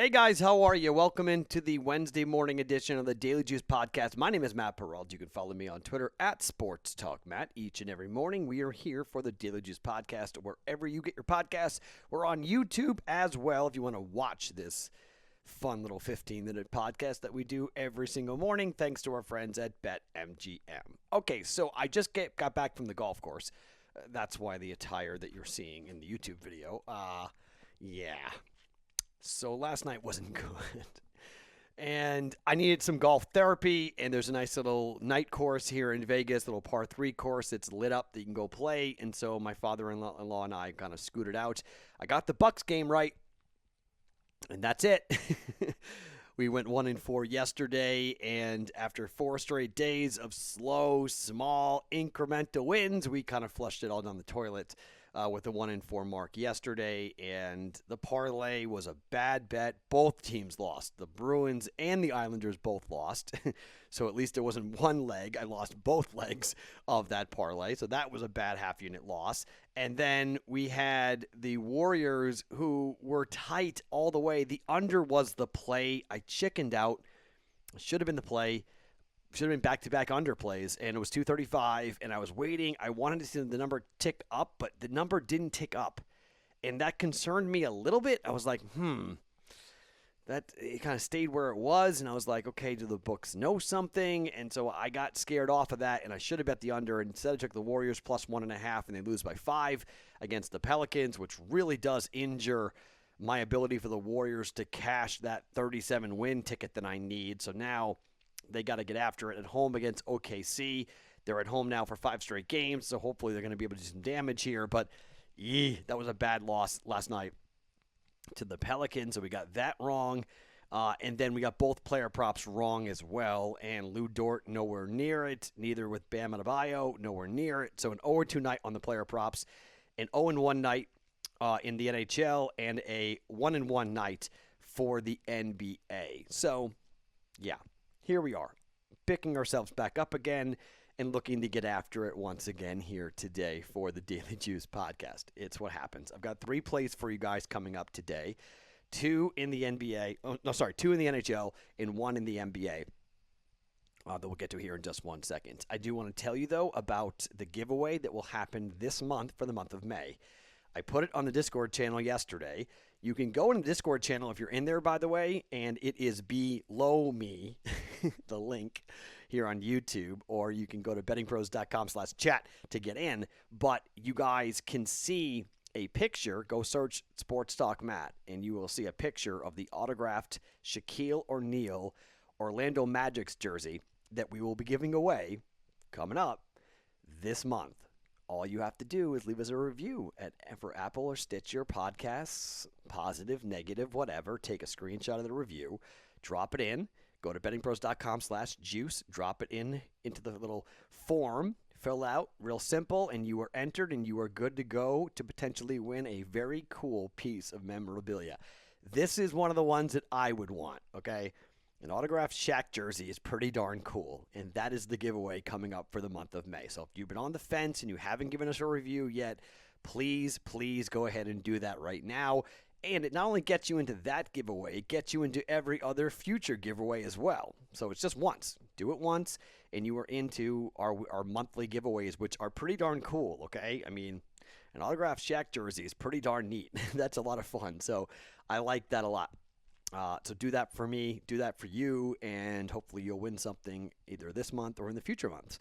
Hey guys, how are you? Welcome into the Wednesday morning edition of the Daily Juice Podcast. My name is Matt Perrault. You can follow me on Twitter at SportsTalkMatt. Each and every morning, we are here for the Daily Juice Podcast. Wherever you get your podcasts, we're on YouTube as well if you want to watch this fun little 15-minute podcast that we do every single morning, thanks to our friends at BetMGM. Okay, so I just got back from the golf course. That's why the attire that you're seeing in the YouTube video. Yeah. So last night wasn't good. And I needed some golf therapy, and there's a nice little night course here in Vegas, little par 3 course. It's lit up that you can go play, and so my father-in-law and I kind of scooted out. I got the Bucks game right, and that's it. We went 1-4 yesterday, and after 4 straight days of slow, small, incremental wins, we kind of flushed it all down the toilet with the 1-4 mark yesterday, and the parlay was a bad bet. Both teams lost. The Bruins and the Islanders both lost, so at least it wasn't one leg. I lost both legs of that parlay, so that was a bad half-unit loss. And then we had the Warriors, who were tight all the way. The under was the play. I chickened out. It should have been the play. Should have been back-to-back underplays, and it was 235, and I was waiting. I wanted to see the number tick up, but the number didn't tick up, and that concerned me a little bit. I was like, that it kind of stayed where it was, and I was like, okay, do the books know something? And so I got scared off of that, and I should have bet the under. Instead, I took the Warriors plus 1.5, and they lose by 5 against the Pelicans, which really does injure my ability for the Warriors to cash that 37-win ticket that I need. So now they got to get after it at home against OKC. They're at home now for 5 straight games, so hopefully they're going to be able to do some damage here. But, that was a bad loss last night to the Pelicans, so we got that wrong. And then we got both player props wrong as well. And Lou Dort, nowhere near it. Neither with Bam Adebayo, nowhere near it. So an 0-2 night on the player props, an 0-1 night in the NHL, and a 1-1 night for the NBA. So, yeah. Here we are, picking ourselves back up again and looking to get after it once again here today for the Daily Juice Podcast. It's what happens. I've got 3 plays for you guys coming up today. 2 in the NBA. 2 in the NHL and 1 in the NBA. That we'll get to here in just 1 second. I do want to tell you, though, about the giveaway that will happen this month for the month of May. I put it on the Discord channel yesterday. You can go in the Discord channel if you're in there, by the way, and it is below me, the link here on YouTube, or you can go to bettingpros.com/chat to get in. But you guys can see a picture. Go search Sports Talk Matt, and you will see a picture of the autographed Shaquille O'Neal Orlando Magic's jersey that we will be giving away coming up this month. All you have to do is leave us a review for Apple or Stitcher podcasts, positive, negative, whatever. Take a screenshot of the review, drop it in, go to bettingpros.com/juice, drop it into the little form, fill out, real simple, and you are entered and you are good to go to potentially win a very cool piece of memorabilia. This is one of the ones that I would want, okay? An autographed Shaq jersey is pretty darn cool, and that is the giveaway coming up for the month of May. So if you've been on the fence and you haven't given us a review yet, please go ahead and do that right now. And it not only gets you into that giveaway, it gets you into every other future giveaway as well. So it's just once. Do it once, and you are into our monthly giveaways, which are pretty darn cool, okay? I mean, an autographed Shaq jersey is pretty darn neat. That's a lot of fun, so I like that a lot. So do that for me, do that for you, and hopefully you'll win something either this month or in the future months,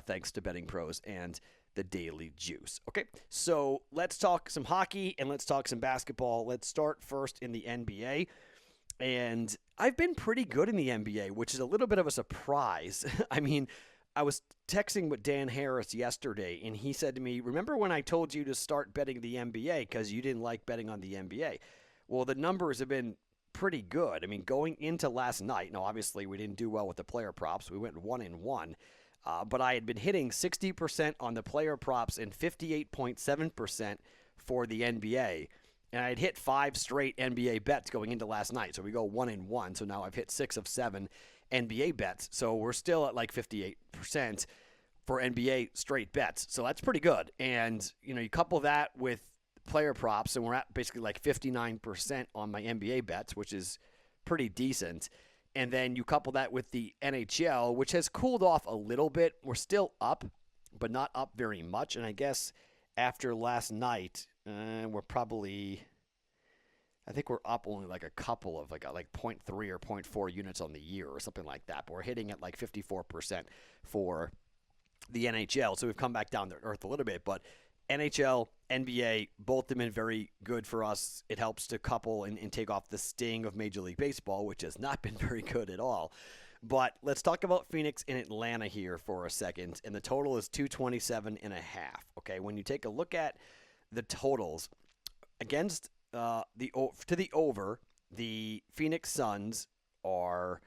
thanks to BettingPros and the Daily Juice. Okay, so let's talk some hockey and let's talk some basketball. Let's start first in the NBA. And I've been pretty good in the NBA, which is a little bit of a surprise. I mean, I was texting with Dan Harris yesterday, and he said to me, remember when I told you to start betting the NBA because you didn't like betting on the NBA? Well, the numbers have been pretty good. I mean, going into last night, now obviously we didn't do well with the player props. We went 1-1, but I had been hitting 60% on the player props and 58.7% for the NBA. And I had hit 5 straight NBA bets going into last night. So we go 1-1. So now I've hit 6 of 7 NBA bets. So we're still at like 58% for NBA straight bets. So that's pretty good. And, you couple that with player props, and we're at basically like 59% on my NBA bets, which is pretty decent. And then you couple that with the NHL, which has cooled off a little bit. We're still up, but not up very much. And I guess after last night, we're probably, I think we're up only like a couple of like 0.3 or 0.4 units on the year or something like that. But we're hitting at like 54% for the NHL. So we've come back down to earth a little bit. But NHL, NBA, both have been very good for us. It helps to couple and take off the sting of Major League Baseball, which has not been very good at all. But let's talk about Phoenix and Atlanta here for a second. And the total is 227.5. Okay, when you take a look at the totals against the over, the Phoenix Suns are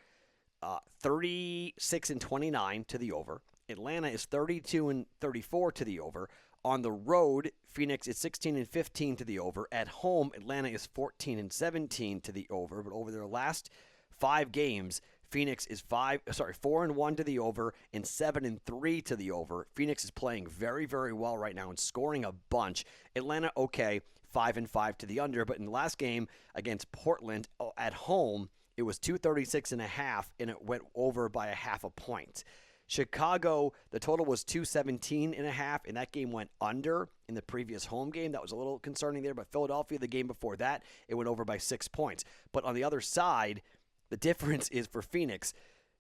36-29 to the over. Atlanta is 32-34 to the over. On the road, Phoenix is 16-15 to the over. At home, Atlanta is 14-17 to the over. But over their last 5 games, Phoenix is 4-1 to the over and 7-3 to the over. Phoenix is playing very, very well right now and scoring a bunch. Atlanta, okay, 5-5 to the under. But in the last game against Portland at home, it was 236.5, and it went over by a half a point. Chicago, the total was 217.5, and that game went under in the previous home game. That was a little concerning there. But Philadelphia, the game before that, it went over by 6 points. But on the other side, the difference is for Phoenix.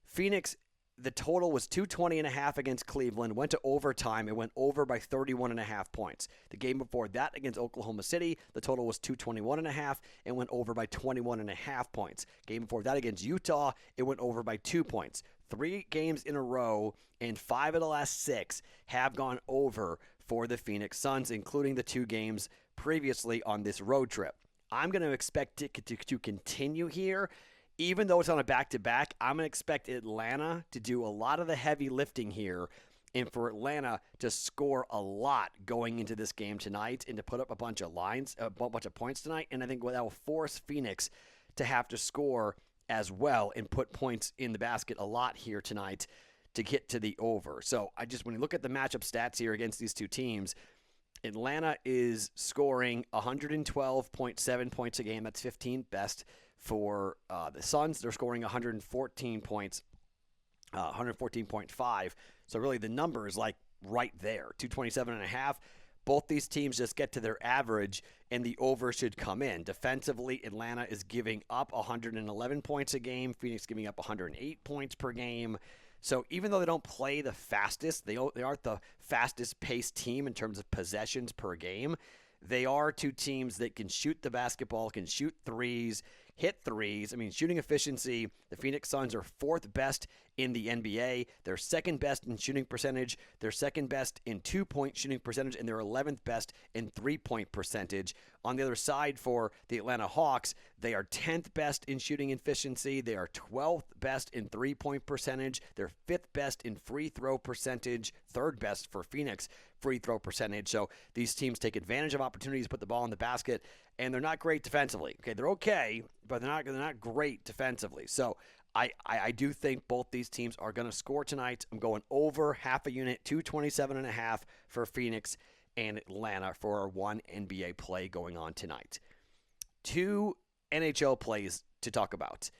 Phoenix, the total was 220.5 against Cleveland, went to overtime. It went over by 31.5 points. The game before that against Oklahoma City, the total was 221.5 and went over by 21.5 points. Game before that against Utah, it went over by 2 points. 3 games in a row, and 5 of the last 6 have gone over for the Phoenix Suns, including the 2 games previously on this road trip. I'm going to expect it to continue here. Even though it's on a back-to-back, I'm going to expect Atlanta to do a lot of the heavy lifting here and for Atlanta to score a lot going into this game tonight and to put up a bunch of points tonight. And I think that will force Phoenix to have to score as well and put points in the basket a lot here tonight to get to the over. So when you look at the matchup stats here against these two teams, Atlanta is scoring 112.7 points a game. That's 15th best for the Suns. They're scoring 114 points, 114.5. So really the number is like right there, 227.5. Both these teams just get to their average, and the over should come in. Defensively, Atlanta is giving up 111 points a game. Phoenix giving up 108 points per game. So even though they don't play the fastest, they aren't the fastest-paced team in terms of possessions per game. They are two teams that can shoot the basketball, can shoot threes, hit threes. I mean, shooting efficiency, the Phoenix Suns are 4th best in the NBA. They're 2nd best in shooting percentage. They're 2nd best in 2-point shooting percentage, and they're 11th best in 3-point percentage. On the other side for the Atlanta Hawks, they are 10th best in shooting efficiency. They are 12th best in 3-point percentage. They're 5th best in free throw percentage, 3rd best for Phoenix free throw percentage. So these teams take advantage of opportunities to put the ball in the basket, and they're not great defensively. Okay, they're okay, but they're not great defensively. So I do think both these teams are going to score tonight. I'm going over half a unit, 227.5 for Phoenix and Atlanta for our 1 NBA play going on tonight. 2 NHL plays to talk about.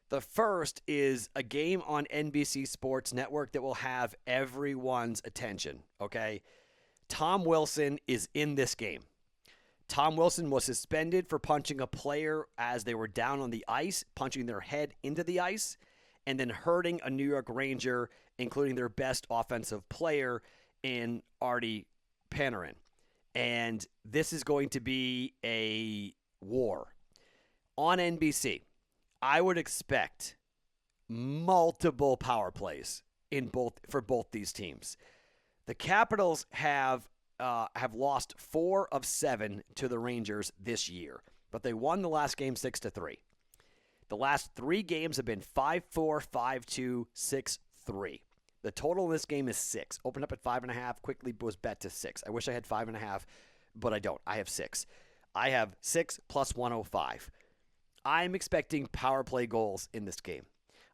The first is a game on NBC Sports Network that will have everyone's attention, okay? Tom Wilson is in this game. Tom Wilson was suspended for punching a player as they were down on the ice, punching their head into the ice, and then hurting a New York Ranger, including their best offensive player in Artie Panarin. And this is going to be a war. On NBC, I would expect multiple power plays for both these teams. The Capitals have lost 4 of 7 to the Rangers this year, but they won the last game 6-3. The last 3 games have been 5-4, 5-2, 6-3. The total in this game is 6. Opened up at 5.5, quickly was bet to 6. I wish I had 5.5, but I don't. I have 6. I have 6 plus 105. I'm expecting power play goals in this game.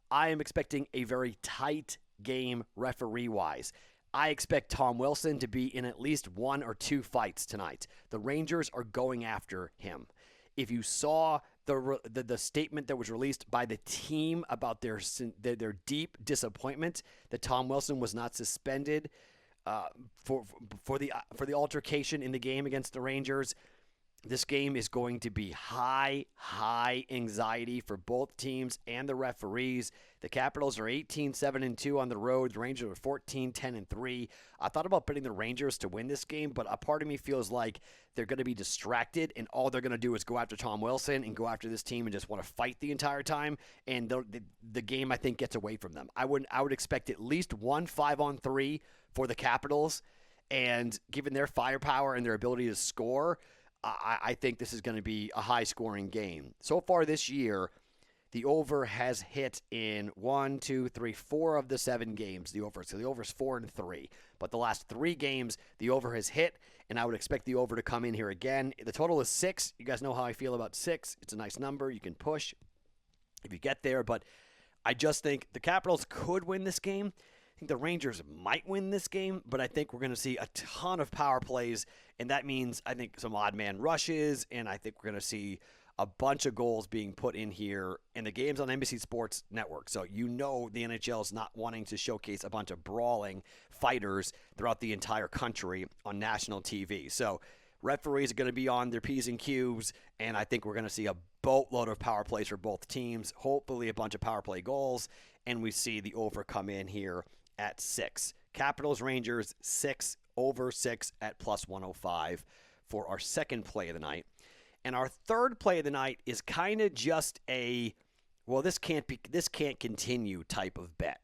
I am expecting a very tight game referee-wise. I expect Tom Wilson to be in at least 1 or 2 fights tonight. The Rangers are going after him. If you saw the statement that was released by the team about their deep disappointment that Tom Wilson was not suspended for the altercation in the game against the Rangers, this game is going to be high anxiety for both teams and the referees. The Capitals are 18-7-2 on the road. The Rangers are 14-10-3. I thought about betting the Rangers to win this game, but a part of me feels like they're going to be distracted, and all they're going to do is go after Tom Wilson and go after this team and just want to fight the entire time, and the game, I think, gets away from them. I would expect at least 1 5-on-3 for the Capitals, and given their firepower and their ability to score, I think this is going to be a high-scoring game. So far this year, the over has hit in 4 of the 7 games. The over, so the over is 4-3. But the last 3 games, the over has hit, and I would expect the over to come in here again. The total is 6. You guys know how I feel about 6. It's a nice number. You can push if you get there. But I just think the Capitals could win this game. I think the Rangers might win this game, but I think we're going to see a ton of power plays, and that means I think some odd man rushes, and I think we're going to see a bunch of goals being put in here, and the game's on NBC Sports Network, so you know the NHL is not wanting to showcase a bunch of brawling fighters throughout the entire country on national TV. So referees are going to be on their P's and Q's, and I think we're going to see a boatload of power plays for both teams, hopefully a bunch of power play goals, and we see the over come in here at 6. Capitals Rangers 6, over 6 at plus 105 for our second play of the night. And our third play of the night is kind of just a, well, this can't continue type of bet.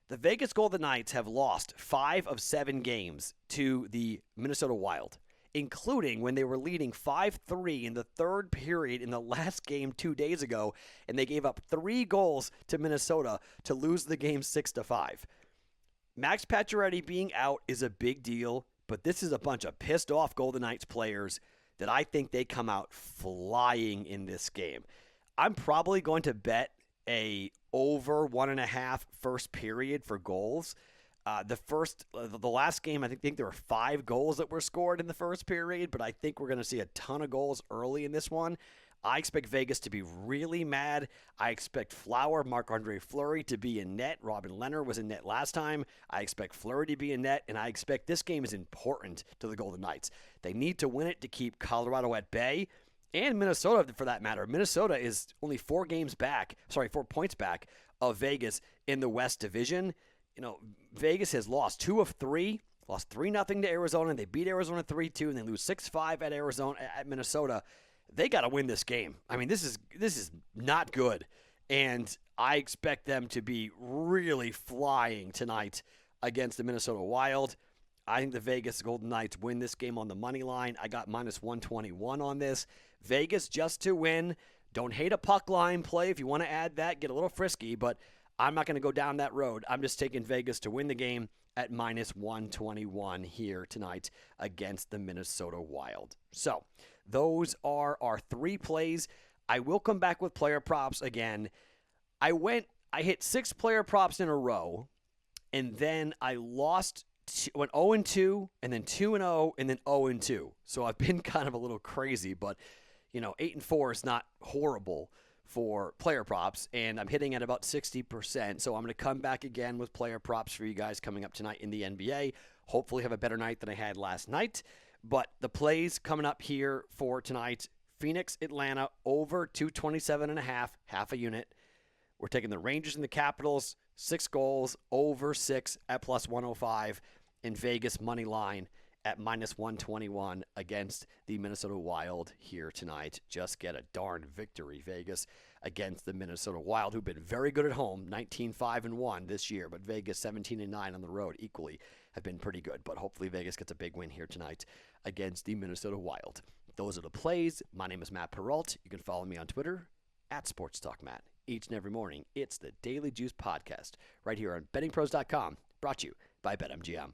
The Vegas Golden Knights have lost 5 of 7 games to the Minnesota Wild, including when they were leading 5-3 in the third period in the last game 2 days ago, and they gave up 3 goals to Minnesota to lose the game 6-5. Max Pacioretty being out is a big deal, but this is a bunch of pissed off Golden Knights players that I think they come out flying in this game. I'm probably going to bet a over 1.5 first period for goals. The last game, I think there were 5 goals that were scored in the first period, but I think we're going to see a ton of goals early in this one. I expect Vegas to be really mad. I expect Marc-Andre Fleury to be in net. Robin Leonard was in net last time. I expect Fleury to be in net, and I expect this game is important to the Golden Knights. They need to win it to keep Colorado at bay, and Minnesota for that matter. Minnesota is only 4 points back of Vegas in the West Division. You know, Vegas has lost 2 of 3. Lost 3-0 to Arizona. They beat Arizona 3-2, and they lose 6-5 at Minnesota. They got to win this game. I mean, this is not good, and I expect them to be really flying tonight against the Minnesota Wild. I think the Vegas Golden Knights win this game on the money line. I got minus 121 on this. Vegas just to win. Don't hate a puck line play. If you want to add that, get a little frisky, but I'm not going to go down that road. I'm just taking Vegas to win the game at minus 121 here tonight against the Minnesota Wild. So those are our 3 plays. I will come back with player props again. I hit 6 player props in a row, and then I went 0-2, and then 2-0, and then 0-2. So I've been kind of a little crazy, but 8-4 is not horrible for player props, and I'm hitting at about 60%. So I'm going to come back again with player props for you guys coming up tonight in the NBA. Hopefully have a better night than I had last night. But the plays coming up here for tonight, Phoenix, Atlanta, over 227.5, half a unit. We're taking the Rangers and the Capitals, 6 goals, over 6 at plus 105, and Vegas money line at minus 121 against the Minnesota Wild here tonight. Just get a darn victory, Vegas, against the Minnesota Wild, who've been very good at home, 19-5-1 this year, but Vegas 17-9 on the road equally have been pretty good. But hopefully Vegas gets a big win here tonight against the Minnesota Wild. Those are the plays. My name is Matt Perrault. You can follow me on Twitter at SportsTalkMatt. Each and every morning, it's the Daily Juice Podcast right here on BettingPros.com, brought to you by BetMGM.